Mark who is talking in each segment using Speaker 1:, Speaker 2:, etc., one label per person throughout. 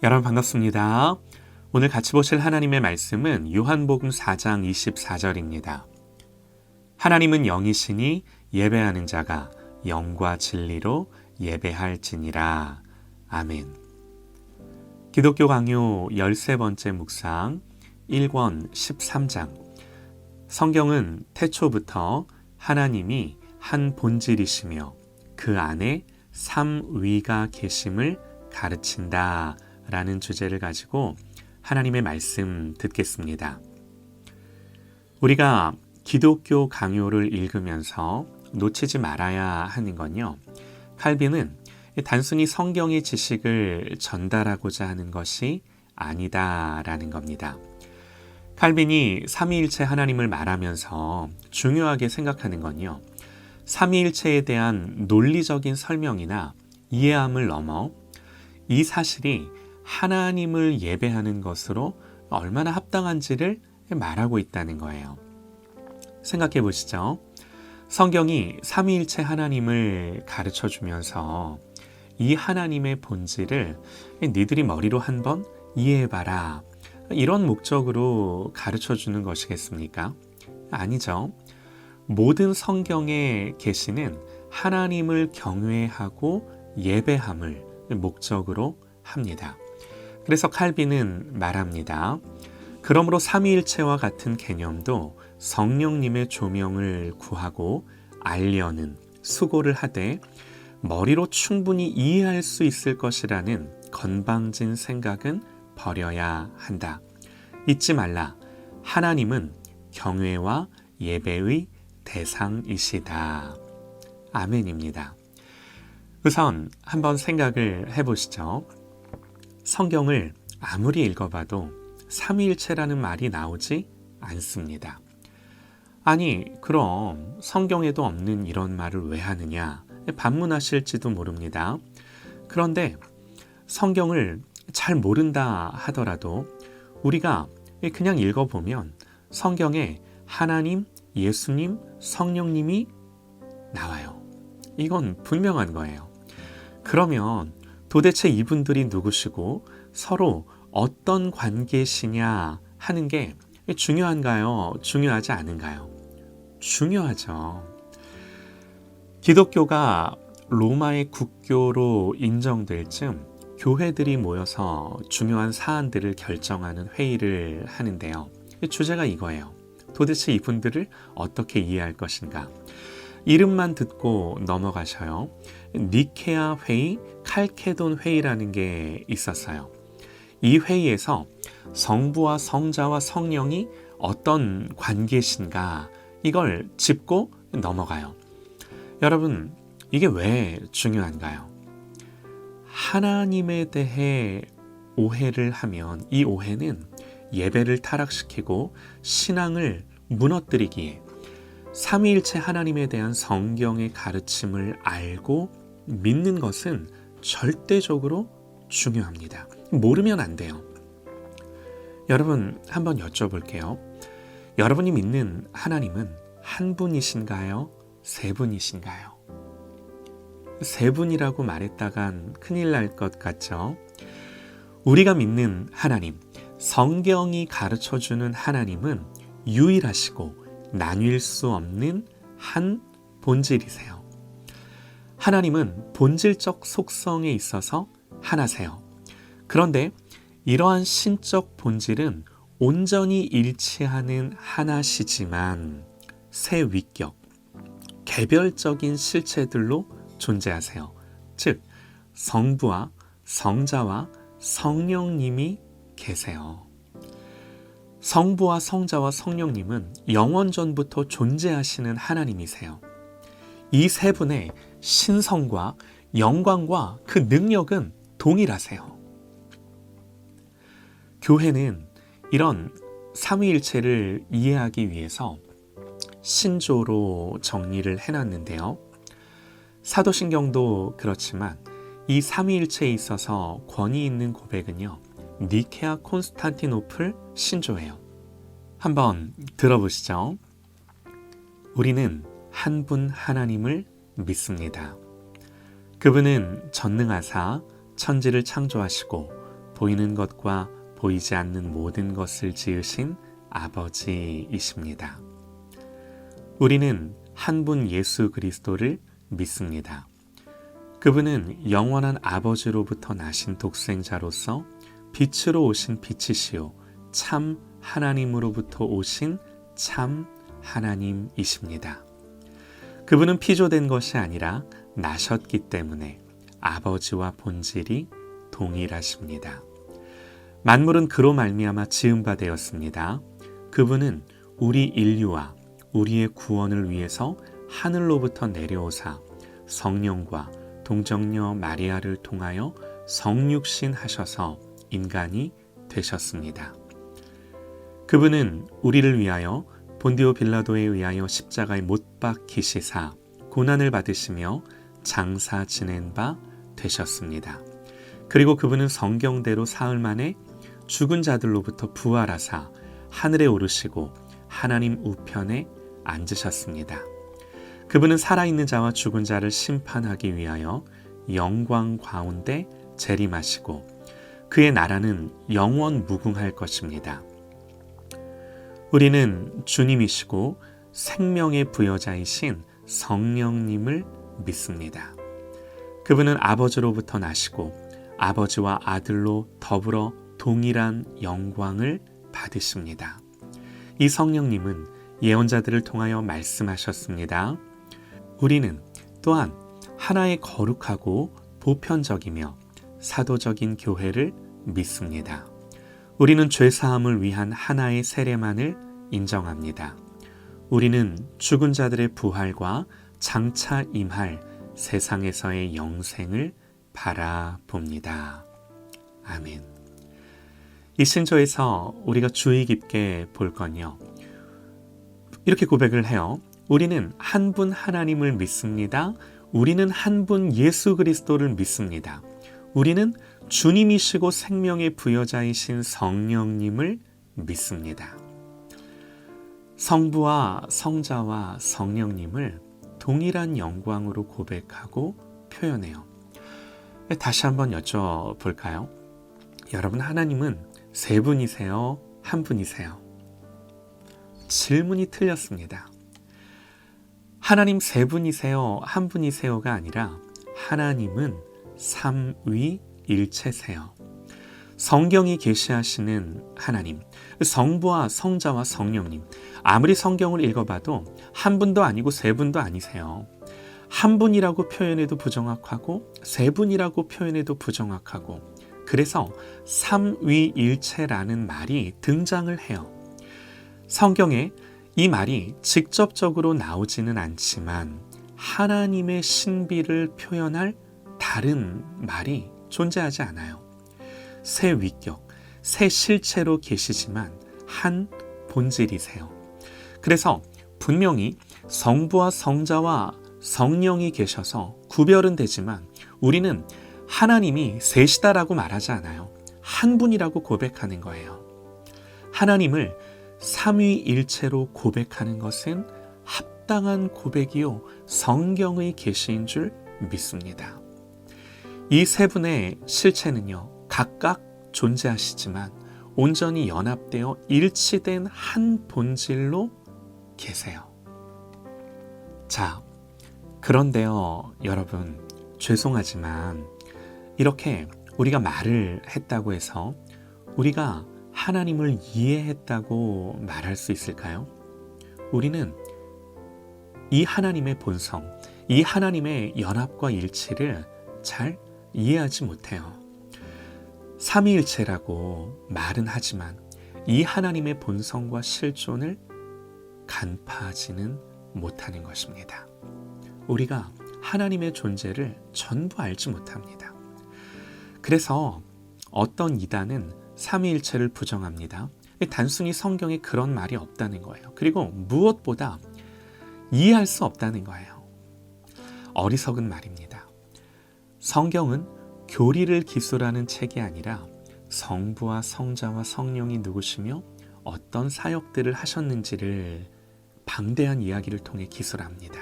Speaker 1: 여러분 반갑습니다. 오늘 같이 보실 하나님의 말씀은 요한복음 4장 24절입니다. 하나님은 영이시니 예배하는 자가 영과 진리로 예배할지니라. 아멘. 기독교 강요 13번째 묵상 1권 13장. 성경은 태초부터 하나님이 한 본질이시며 그 안에 삼위가 계심을 가르친다 라는 주제를 가지고 하나님의 말씀 듣겠습니다. 우리가 기독교 강요를 읽으면서 놓치지 말아야 하는 건요, 칼빈은 단순히 성경의 지식을 전달하고자 하는 것이 아니다라는 겁니다. 칼빈이 삼위일체 하나님을 말하면서 중요하게 생각하는 건요, 삼위일체에 대한 논리적인 설명이나 이해함을 넘어 이 사실이 하나님을 예배하는 것으로 얼마나 합당한지를 말하고 있다는 거예요. 생각해 보시죠. 성경이 삼위일체 하나님을 가르쳐 주면서 이 하나님의 본질을 니들이 머리로 한번 이해해봐라, 이런 목적으로 가르쳐 주는 것이겠습니까? 아니죠. 모든 성경의 계시는 하나님을 경외하고 예배함을 목적으로 합니다. 그래서 칼빈은 말합니다. 그러므로 삼위일체와 같은 개념도 성령님의 조명을 구하고 알려는 수고를 하되 머리로 충분히 이해할 수 있을 것이라는 건방진 생각은 버려야 한다. 잊지 말라. 하나님은 경외와 예배의 대상이시다. 아멘입니다. 우선 한번 생각을 해보시죠. 성경을 아무리 읽어봐도 삼위일체라는 말이 나오지 않습니다. 아니, 그럼 성경에도 없는 이런 말을 왜 하느냐 반문하실지도 모릅니다. 그런데 성경을 잘 모른다 하더라도 우리가 그냥 읽어보면 성경에 하나님, 예수님, 성령님이 나와요. 이건 분명한 거예요. 그러면 도대체 이분들이 누구시고 서로 어떤 관계시냐 하는 게 중요한가요? 중요하지 않은가요? 중요하죠. 기독교가 로마의 국교로 인정될 즈음 교회들이 모여서 중요한 사안들을 결정하는 회의를 하는데요. 주제가 이거예요. 도대체 이분들을 어떻게 이해할 것인가? 이름만 듣고 넘어가셔요. 니케아 회의, 칼케돈 회의라는 게 있었어요. 이 회의에서 성부와 성자와 성령이 어떤 관계신가, 이걸 짚고 넘어가요. 여러분, 이게 왜 중요한가요? 하나님에 대해 오해를 하면 이 오해는 예배를 타락시키고 신앙을 무너뜨리기에 삼위일체 하나님에 대한 성경의 가르침을 알고 믿는 것은 절대적으로 중요합니다. 모르면 안 돼요. 여러분, 한번 여쭤볼게요. 여러분이 믿는 하나님은 한 분이신가요? 세 분이신가요? 세 분이라고 말했다간 큰일 날 것 같죠? 우리가 믿는 하나님, 성경이 가르쳐주는 하나님은 유일하시고 나뉠 수 없는 한 본질이세요. 하나님은 본질적 속성에 있어서 하나세요. 그런데 이러한 신적 본질은 온전히 일치하는 하나시지만 세 위격, 개별적인 실체들로 존재하세요. 즉, 성부와 성자와 성령님이 계세요. 성부와 성자와 성령님은 영원전부터 존재하시는 하나님이세요. 이 세 분의 신성과 영광과 그 능력은 동일하세요. 교회는 이런 삼위일체를 이해하기 위해서 신조로 정리를 해놨는데요. 사도신경도 그렇지만 이 삼위일체에 있어서 권위 있는 고백은요, 니케아 콘스탄티노플 신조예요. 한번 들어보시죠. 우리는 한 분 하나님을 믿습니다. 그분은 전능하사 천지를 창조하시고 보이는 것과 보이지 않는 모든 것을 지으신 아버지이십니다. 우리는 한 분 예수 그리스도를 믿습니다. 그분은 영원한 아버지로부터 나신 독생자로서 빛으로 오신 빛이시요 참 하나님으로부터 오신 참 하나님이십니다. 그분은 피조된 것이 아니라 나셨기 때문에 아버지와 본질이 동일하십니다. 만물은 그로 말미암아 지은 바 되었습니다. 그분은 우리 인류와 우리의 구원을 위해서 하늘로부터 내려오사 성령과 동정녀 마리아를 통하여 성육신 하셔서 인간이 되셨습니다. 그분은 우리를 위하여 본디오 빌라도에 의하여 십자가에 못 박히시사 고난을 받으시며 장사 지낸 바 되셨습니다. 그리고 그분은 성경대로 사흘 만에 죽은 자들로부터 부활하사 하늘에 오르시고 하나님 우편에 앉으셨습니다. 그분은 살아있는 자와 죽은 자를 심판하기 위하여 영광 가운데 재림하시고 그의 나라는 영원 무궁할 것입니다. 우리는 주님이시고 생명의 부여자이신 성령님을 믿습니다. 그분은 아버지로부터 나시고 아버지와 아들로 더불어 동일한 영광을 받으십니다. 이 성령님은 예언자들을 통하여 말씀하셨습니다. 우리는 또한 하나의 거룩하고 보편적이며 사도적인 교회를 믿습니다. 우리는 죄사함을 위한 하나의 세례만을 인정합니다. 우리는 죽은 자들의 부활과 장차 임할 세상에서의 영생을 바라봅니다. 아멘. 이 신조에서 우리가 주의 깊게 볼 건요. 이렇게 고백을 해요. 우리는 한 분 하나님을 믿습니다. 우리는 한 분 예수 그리스도를 믿습니다. 우리는 주님이시고 생명의 부여자이신 성령님을 믿습니다. 성부와 성자와 성령님을 동일한 영광으로 고백하고 표현해요. 다시 한번 여쭤볼까요? 여러분, 하나님은 세 분이세요? 한 분이세요? 질문이 틀렸습니다. 하나님 세 분이세요? 한 분이세요가 아니라 하나님은 삼위일체세요. 성경이 계시하시는 하나님, 성부와 성자와 성령님, 아무리 성경을 읽어봐도 한 분도 아니고 세 분도 아니세요. 한 분이라고 표현해도 부정확하고 세 분이라고 표현해도 부정확하고, 그래서 삼위일체라는 말이 등장을 해요. 성경에 이 말이 직접적으로 나오지는 않지만 하나님의 신비를 표현할 다른 말이 존재하지 않아요. 새 위격, 새 실체로 계시지만 한 본질이세요. 그래서 분명히 성부와 성자와 성령이 계셔서 구별은 되지만 우리는 하나님이 셋이다라고 말하지 않아요. 한 분이라고 고백하는 거예요. 하나님을 삼위일체로 고백하는 것은 합당한 고백이요 성경의 계시인 줄 믿습니다. 이 세 분의 실체는요 각각 존재하시지만 온전히 연합되어 일치된 한 본질로 계세요. 자, 그런데요 여러분, 죄송하지만 이렇게 우리가 말을 했다고 해서 우리가 하나님을 이해했다고 말할 수 있을까요? 우리는 이 하나님의 본성, 이 하나님의 연합과 일치를 잘 이해하지 못해요. 삼위일체라고 말은 하지만 이 하나님의 본성과 실존을 간파하지는 못하는 것입니다. 우리가 하나님의 존재를 전부 알지 못합니다. 그래서 어떤 이단은 삼위일체를 부정합니다. 단순히 성경에 그런 말이 없다는 거예요. 그리고 무엇보다 이해할 수 없다는 거예요. 어리석은 말입니다. 성경은 교리를 기술하는 책이 아니라 성부와 성자와 성령이 누구시며 어떤 사역들을 하셨는지를 방대한 이야기를 통해 기술합니다.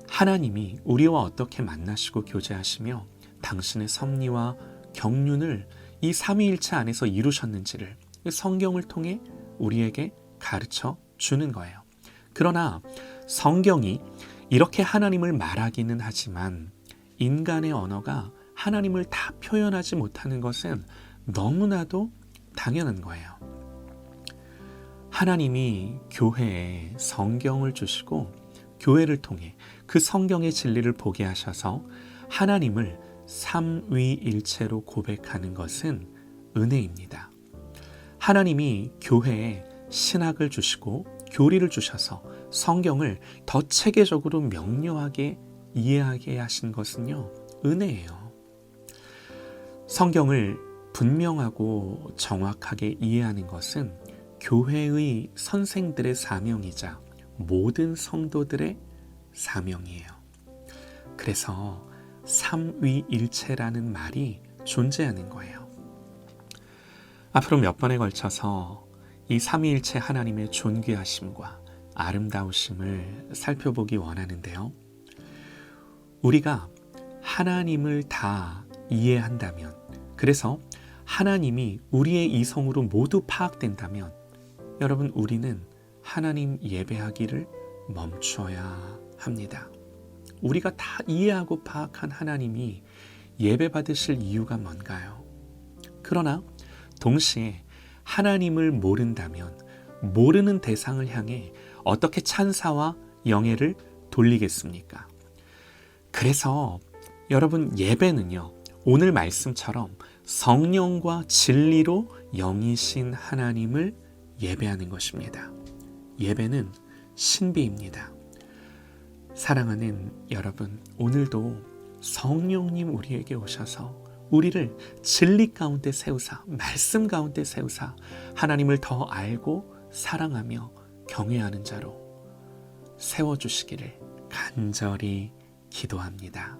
Speaker 1: 하나님이 우리와 어떻게 만나시고 교제하시며 당신의 섭리와 경륜을 이 삼위일체 안에서 이루셨는지를 성경을 통해 우리에게 가르쳐 주는 거예요. 그러나 성경이 이렇게 하나님을 말하기는 하지만 인간의 언어가 하나님을 다 표현하지 못하는 것은 너무나도 당연한 거예요. 하나님이 교회에 성경을 주시고 교회를 통해 그 성경의 진리를 보게 하셔서 하나님을 삼위일체로 고백하는 것은 은혜입니다. 하나님이 교회에 신학을 주시고 교리를 주셔서 성경을 더 체계적으로 명료하게 이해하게 하신 것은요, 은혜예요. 성경을 분명하고 정확하게 이해하는 것은 교회의 선생들의 사명이자 모든 성도들의 사명이에요. 그래서 삼위일체라는 말이 존재하는 거예요. 앞으로 몇 번에 걸쳐서 이 삼위일체 하나님의 존귀하심과 아름다우심을 살펴보기 원하는데요. 우리가 하나님을 다 이해한다면, 그래서 하나님이 우리의 이성으로 모두 파악된다면, 여러분, 우리는 하나님 예배하기를 멈춰야 합니다. 우리가 다 이해하고 파악한 하나님이 예배 받으실 이유가 뭔가요? 그러나 동시에 하나님을 모른다면 모르는 대상을 향해 어떻게 찬사와 영예를 돌리겠습니까? 그래서 여러분, 예배는요, 오늘 말씀처럼 성령과 진리로 영이신 하나님을 예배하는 것입니다. 예배는 신비입니다. 사랑하는 여러분, 오늘도 성령님 우리에게 오셔서 우리를 진리 가운데 세우사, 말씀 가운데 세우사 하나님을 더 알고 사랑하며 경외하는 자로 세워주시기를 간절히 기도합니다.